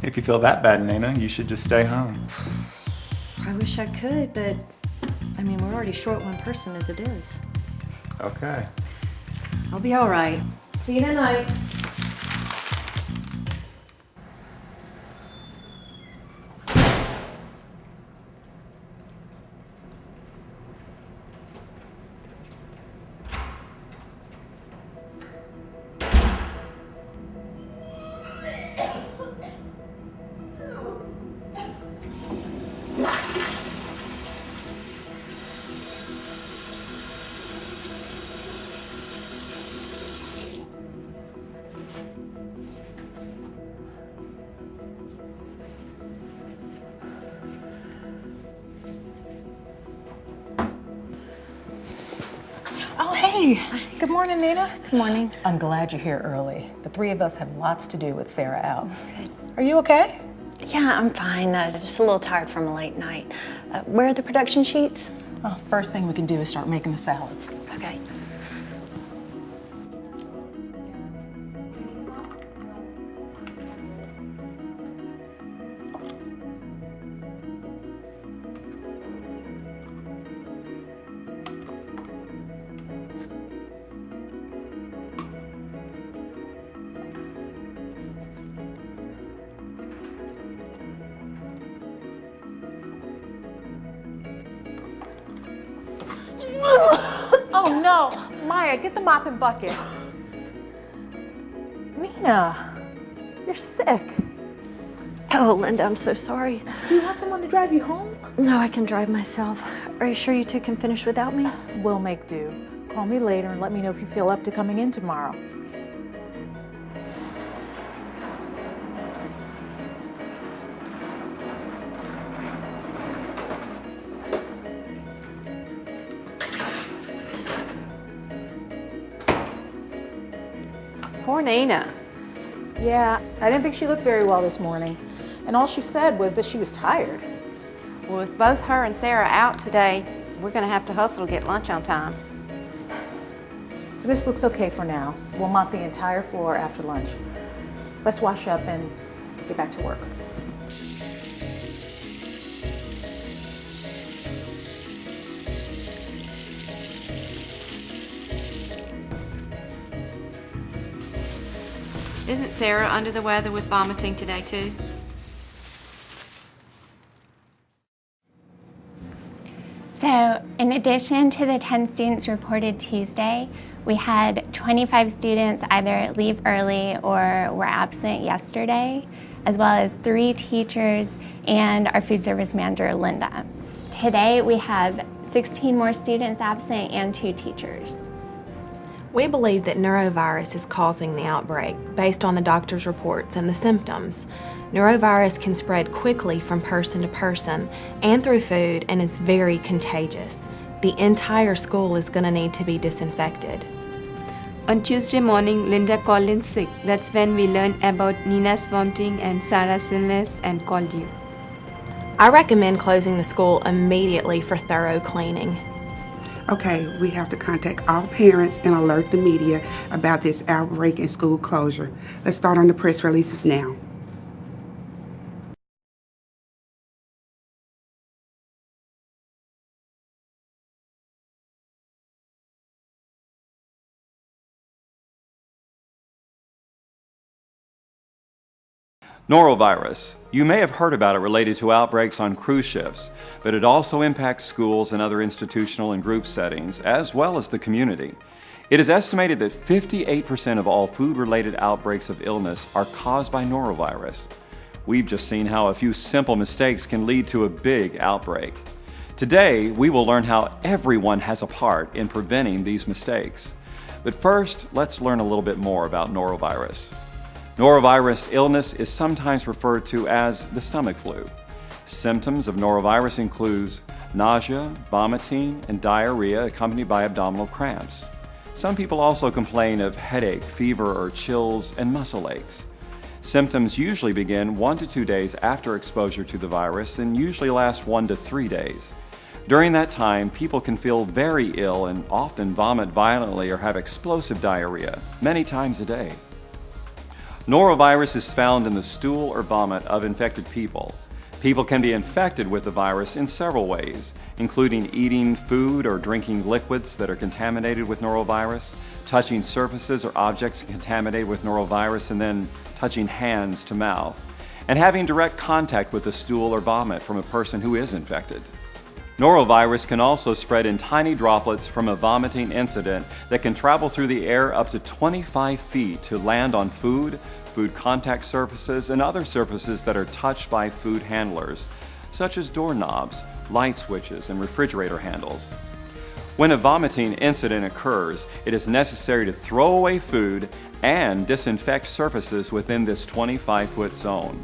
If you feel that bad, Nina, you should just stay home. I wish I could, but I mean, we're already short one person as it is. Okay. I'll be all right. See you tonight. Oh, hey. Good morning, Nina. Good morning. I'm glad you're here early. The three of us have lots to do with Sarah out. Good. Are you okay? Yeah, I'm fine. Just a little tired from a late night. Where are the production sheets? Oh, first thing we can do is start making the salads. Okay. Oh no, Maya, get the mop and bucket. Nina, you're sick. Oh, Linda, I'm so sorry. Do you want someone to drive you home? No, I can drive myself. Are you sure you two can finish without me? We'll make do. Call me later and let me know if you feel up to coming in tomorrow. Poor Nina. Yeah, I didn't think she looked very well this morning. And all she said was that she was tired. Well, with both her and Sarah out today, we're gonna have to hustle to get lunch on time. This looks okay for now. We'll mop the entire floor after lunch. Let's wash up and get back to work. Isn't Sarah under the weather with vomiting today too? So, in addition to the 10 students reported Tuesday, we had 25 students either leave early or were absent yesterday, as well as 3 teachers and our food service manager, Linda. Today, we have 16 more students absent and 2 teachers. We believe that norovirus is causing the outbreak based on the doctor's reports and the symptoms. Norovirus can spread quickly from person to person and through food and is very contagious. The entire school is going to need to be disinfected. On Tuesday morning, Linda called in sick. That's when we learned about Nina's vomiting and Sarah's illness and called you. I recommend closing the school immediately for thorough cleaning. Okay, we have to contact all parents and alert the media about this outbreak and school closure. Let's start on the press releases now. Norovirus. You may have heard about it related to outbreaks on cruise ships, but it also impacts schools and other institutional and group settings, as well as the community. It is estimated that 58% of all food-related outbreaks of illness are caused by norovirus. We've just seen how a few simple mistakes can lead to a big outbreak. Today, we will learn how everyone has a part in preventing these mistakes. But first, let's learn a little bit more about norovirus. Norovirus illness is sometimes referred to as the stomach flu. Symptoms of norovirus include nausea, vomiting, and diarrhea accompanied by abdominal cramps. Some people also complain of headache, fever, or chills, and muscle aches. Symptoms usually begin 1 to 2 days after exposure to the virus and usually last 1 to 3 days. During that time, people can feel very ill and often vomit violently or have explosive diarrhea many times a day. Norovirus is found in the stool or vomit of infected people. People can be infected with the virus in several ways, including eating food or drinking liquids that are contaminated with norovirus, touching surfaces or objects contaminated with norovirus, and then touching hands to mouth, and having direct contact with the stool or vomit from a person who is infected. Norovirus can also spread in tiny droplets from a vomiting incident that can travel through the air up to 25 feet to land on food, food contact surfaces, and other surfaces that are touched by food handlers, such as doorknobs, light switches, and refrigerator handles. When a vomiting incident occurs, it is necessary to throw away food and disinfect surfaces within this 25-foot zone.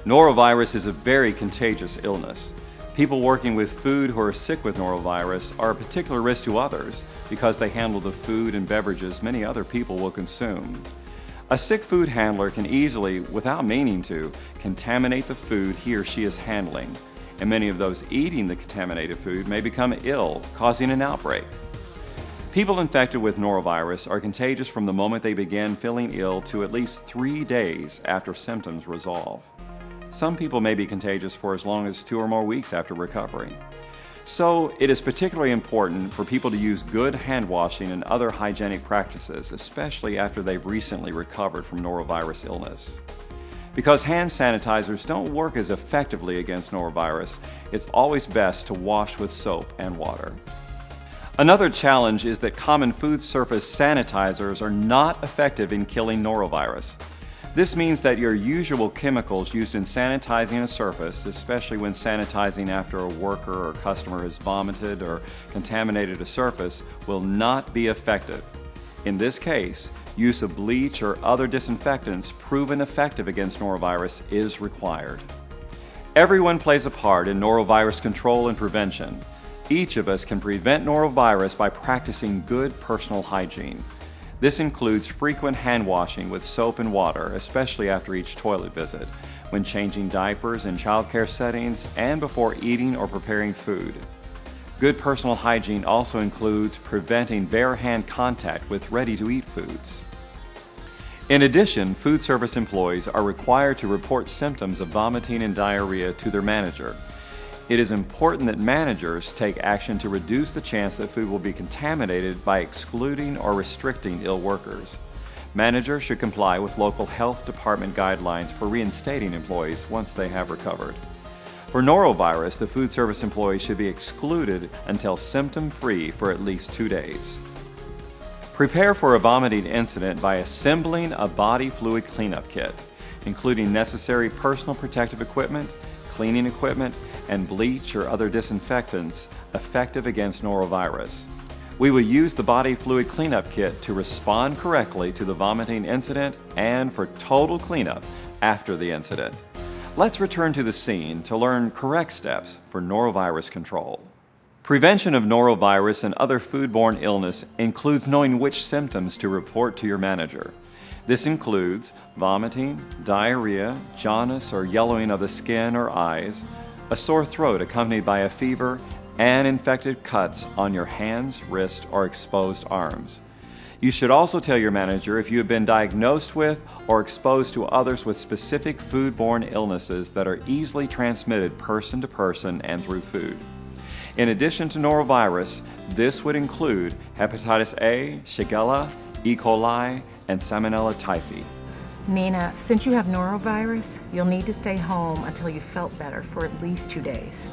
Norovirus is a very contagious illness. People working with food who are sick with norovirus are a particular risk to others because they handle the food and beverages many other people will consume. A sick food handler can easily, without meaning to, contaminate the food he or she is handling, and many of those eating the contaminated food may become ill, causing an outbreak. People infected with norovirus are contagious from the moment they begin feeling ill to at least 3 days after symptoms resolve. Some people may be contagious for as long as 2 or more weeks after recovery. So it is particularly important for people to use good hand washing and other hygienic practices, especially after they've recently recovered from norovirus illness. Because hand sanitizers don't work as effectively against norovirus, it's always best to wash with soap and water. Another challenge is that common food surface sanitizers are not effective in killing norovirus. This means that your usual chemicals used in sanitizing a surface, especially when sanitizing after a worker or customer has vomited or contaminated a surface, will not be effective. In this case, use of bleach or other disinfectants proven effective against norovirus is required. Everyone plays a part in norovirus control and prevention. Each of us can prevent norovirus by practicing good personal hygiene. This includes frequent hand washing with soap and water, especially after each toilet visit, when changing diapers in childcare settings, and before eating or preparing food. Good personal hygiene also includes preventing bare hand contact with ready-to-eat foods. In addition, food service employees are required to report symptoms of vomiting and diarrhea to their manager. It is important that managers take action to reduce the chance that food will be contaminated by excluding or restricting ill workers. Managers should comply with local health department guidelines for reinstating employees once they have recovered. For norovirus, the food service employee should be excluded until symptom-free for at least 2 days. Prepare for a vomiting incident by assembling a body fluid cleanup kit, including necessary personal protective equipment, cleaning equipment, and bleach or other disinfectants effective against norovirus. We will use the body fluid cleanup kit to respond correctly to the vomiting incident and for total cleanup after the incident. Let's return to the scene to learn correct steps for norovirus control. Prevention of norovirus and other foodborne illness includes knowing which symptoms to report to your manager. This includes vomiting, diarrhea, jaundice or yellowing of the skin or eyes, a sore throat accompanied by a fever, and infected cuts on your hands, wrists, or exposed arms. You should also tell your manager if you have been diagnosed with or exposed to others with specific foodborne illnesses that are easily transmitted person to person and through food. In addition to norovirus, this would include hepatitis A, Shigella, E. coli, and Salmonella typhi. Nina, since you have norovirus, you'll need to stay home until you felt better for at least 2 days.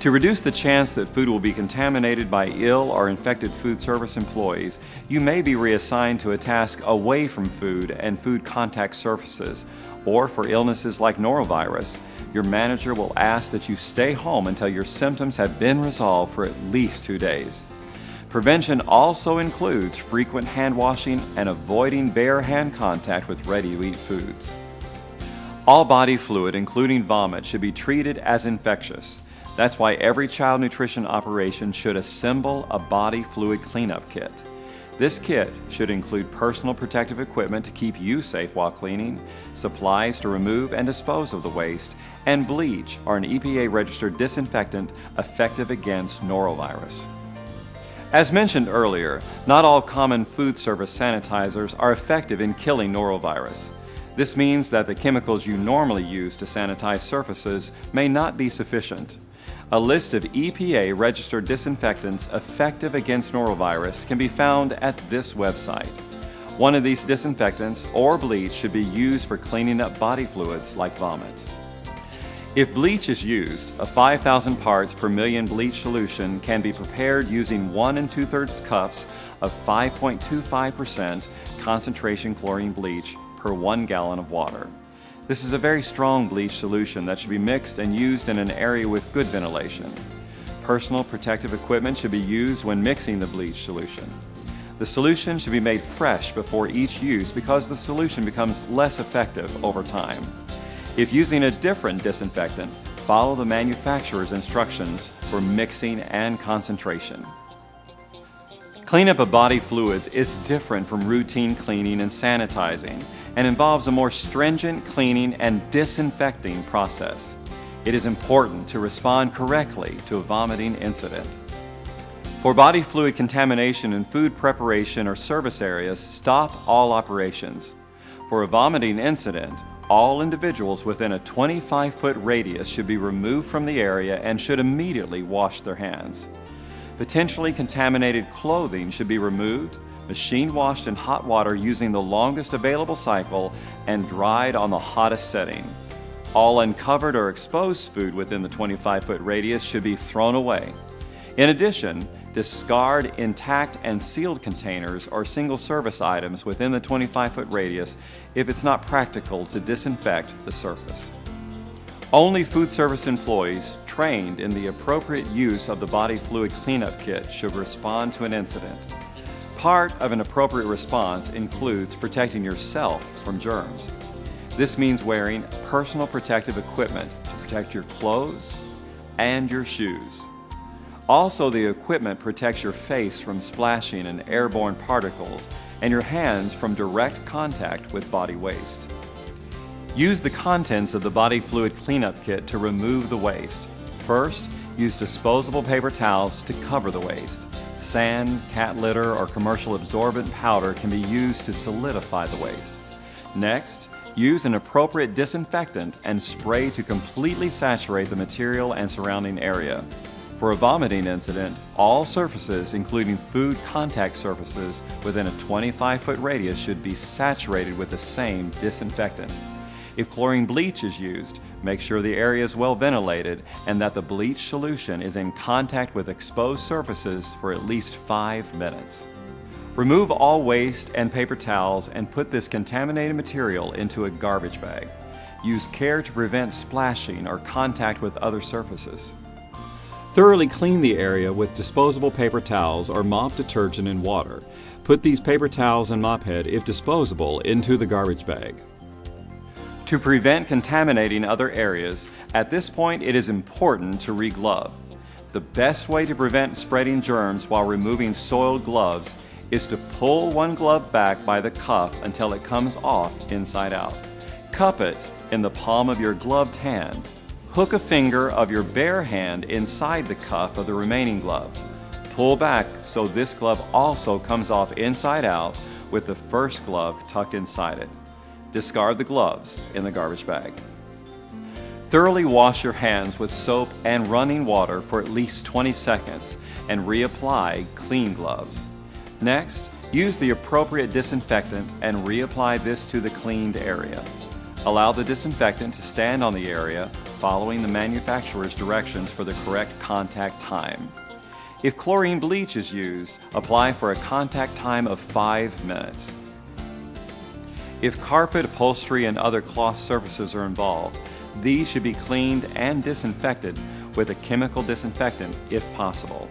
To reduce the chance that food will be contaminated by ill or infected food service employees, you may be reassigned to a task away from food and food contact surfaces, or for illnesses like norovirus, your manager will ask that you stay home until your symptoms have been resolved for at least 2 days. Prevention also includes frequent hand washing and avoiding bare hand contact with ready-to-eat foods. All body fluid, including vomit, should be treated as infectious. That's why every child nutrition operation should assemble a body fluid cleanup kit. This kit should include personal protective equipment to keep you safe while cleaning, supplies to remove and dispose of the waste, and bleach or an EPA-registered disinfectant effective against norovirus. As mentioned earlier, not all common food service sanitizers are effective in killing norovirus. This means that the chemicals you normally use to sanitize surfaces may not be sufficient. A list of EPA-registered disinfectants effective against norovirus can be found at this website. One of these disinfectants or bleach should be used for cleaning up body fluids like vomit. If bleach is used, a 5,000 parts per million bleach solution can be prepared using 1 2/3 cups of 5.25% concentration chlorine bleach per 1 gallon of water. This is a very strong bleach solution that should be mixed and used in an area with good ventilation. Personal protective equipment should be used when mixing the bleach solution. The solution should be made fresh before each use because the solution becomes less effective over time. If using a different disinfectant, follow the manufacturer's instructions for mixing and concentration. Cleanup of body fluids is different from routine cleaning and sanitizing and involves a more stringent cleaning and disinfecting process. It is important to respond correctly to a vomiting incident. For body fluid contamination in food preparation or service areas, stop all operations. For a vomiting incident, all individuals within a 25-foot radius should be removed from the area and should immediately wash their hands. Potentially contaminated clothing should be removed, machine washed in hot water using the longest available cycle, and dried on the hottest setting. All uncovered or exposed food within the 25-foot radius should be thrown away. In addition, discard intact and sealed containers or single-service items within the 25-foot radius if it's not practical to disinfect the surface. Only food service employees trained in the appropriate use of the body fluid cleanup kit should respond to an incident. Part of an appropriate response includes protecting yourself from germs. This means wearing personal protective equipment to protect your clothes and your shoes. Also, the equipment protects your face from splashing and airborne particles and your hands from direct contact with body waste. Use the contents of the body fluid cleanup kit to remove the waste. First, use disposable paper towels to cover the waste. Sand, cat litter, or commercial absorbent powder can be used to solidify the waste. Next, use an appropriate disinfectant and spray to completely saturate the material and surrounding area. For a vomiting incident, all surfaces, including food contact surfaces within a 25-foot radius, should be saturated with the same disinfectant. If chlorine bleach is used, make sure the area is well ventilated and that the bleach solution is in contact with exposed surfaces for at least 5 minutes. Remove all waste and paper towels and put this contaminated material into a garbage bag. Use care to prevent splashing or contact with other surfaces. Thoroughly clean the area with disposable paper towels or mop detergent and water. Put these paper towels and mop head, if disposable, into the garbage bag. To prevent contaminating other areas, at this point it is important to re-glove. The best way to prevent spreading germs while removing soiled gloves is to pull one glove back by the cuff until it comes off inside out. Cup it in the palm of your gloved hand. Hook a finger of your bare hand inside the cuff of the remaining glove. Pull back so this glove also comes off inside out with the first glove tucked inside it. Discard the gloves in the garbage bag. Thoroughly wash your hands with soap and running water for at least 20 seconds and reapply clean gloves. Next, use the appropriate disinfectant and reapply this to the cleaned area. Allow the disinfectant to stand on the area, following the manufacturer's directions for the correct contact time. If chlorine bleach is used, apply for a contact time of 5 minutes. If carpet, upholstery, and other cloth surfaces are involved, these should be cleaned and disinfected with a chemical disinfectant if possible,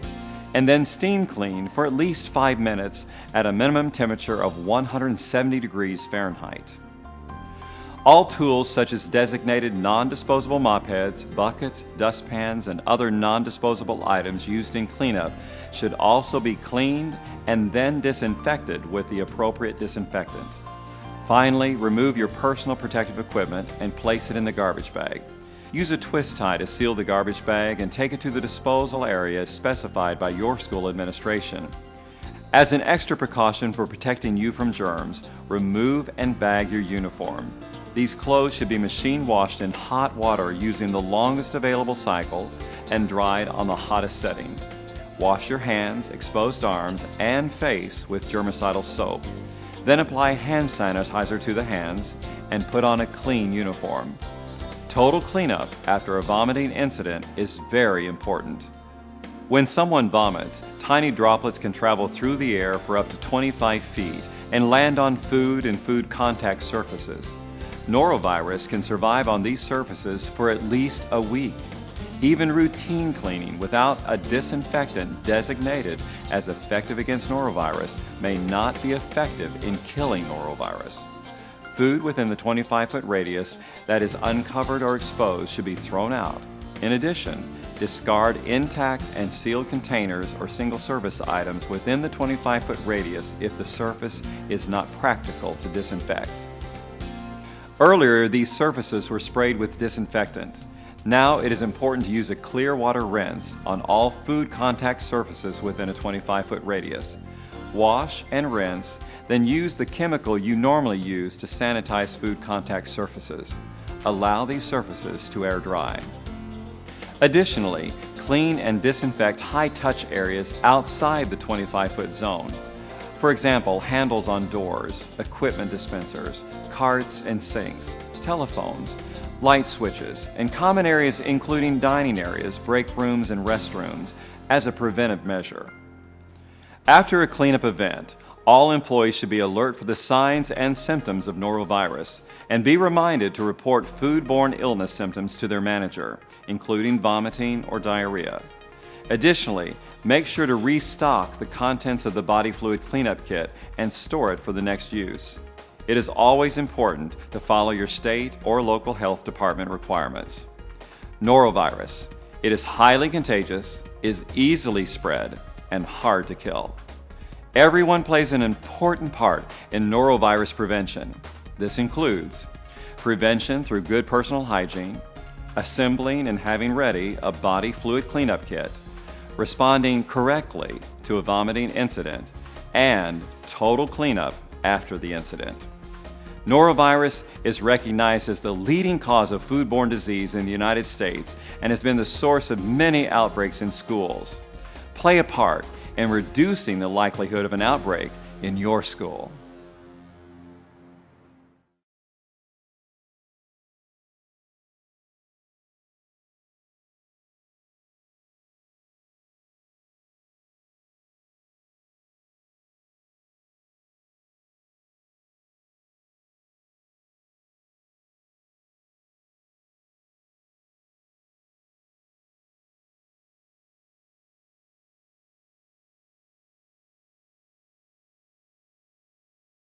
and then steam cleaned for at least 5 minutes at a minimum temperature of 170 degrees Fahrenheit. All tools such as designated non-disposable mop heads, buckets, dustpans, and other non-disposable items used in cleanup should also be cleaned and then disinfected with the appropriate disinfectant. Finally, remove your personal protective equipment and place it in the garbage bag. Use a twist tie to seal the garbage bag and take it to the disposal area specified by your school administration. As an extra precaution for protecting you from germs, remove and bag your uniform. These clothes should be machine washed in hot water using the longest available cycle and dried on the hottest setting. Wash your hands, exposed arms, and face with germicidal soap. Then apply hand sanitizer to the hands and put on a clean uniform. Total cleanup after a vomiting incident is very important. When someone vomits, tiny droplets can travel through the air for up to 25 feet and land on food and food contact surfaces. Norovirus can survive on these surfaces for at least a week. Even routine cleaning without a disinfectant designated as effective against norovirus may not be effective in killing norovirus. Food within the 25-foot radius that is uncovered or exposed should be thrown out. In addition, discard intact and sealed containers or single-service items within the 25-foot radius if the surface is not practical to disinfect. Earlier, these surfaces were sprayed with disinfectant. Now it is important to use a clear water rinse on all food contact surfaces within a 25-foot radius. Wash and rinse, then use the chemical you normally use to sanitize food contact surfaces. Allow these surfaces to air dry. Additionally, clean and disinfect high-touch areas outside the 25-foot zone. For example, handles on doors, equipment dispensers, carts and sinks, telephones, light switches, and common areas including dining areas, break rooms, and restrooms as a preventive measure. After a cleanup event, all employees should be alert for the signs and symptoms of norovirus and be reminded to report foodborne illness symptoms to their manager, including vomiting or diarrhea. Additionally, make sure to restock the contents of the body fluid cleanup kit and store it for the next use. It is always important to follow your state or local health department requirements. Norovirus. It is highly contagious, is easily spread, and hard to kill. Everyone plays an important part in norovirus prevention. This includes prevention through good personal hygiene, assembling and having ready a body fluid cleanup kit, responding correctly to a vomiting incident, and total cleanup after the incident. Norovirus is recognized as the leading cause of foodborne disease in the United States and has been the source of many outbreaks in schools. Play a part in reducing the likelihood of an outbreak in your school.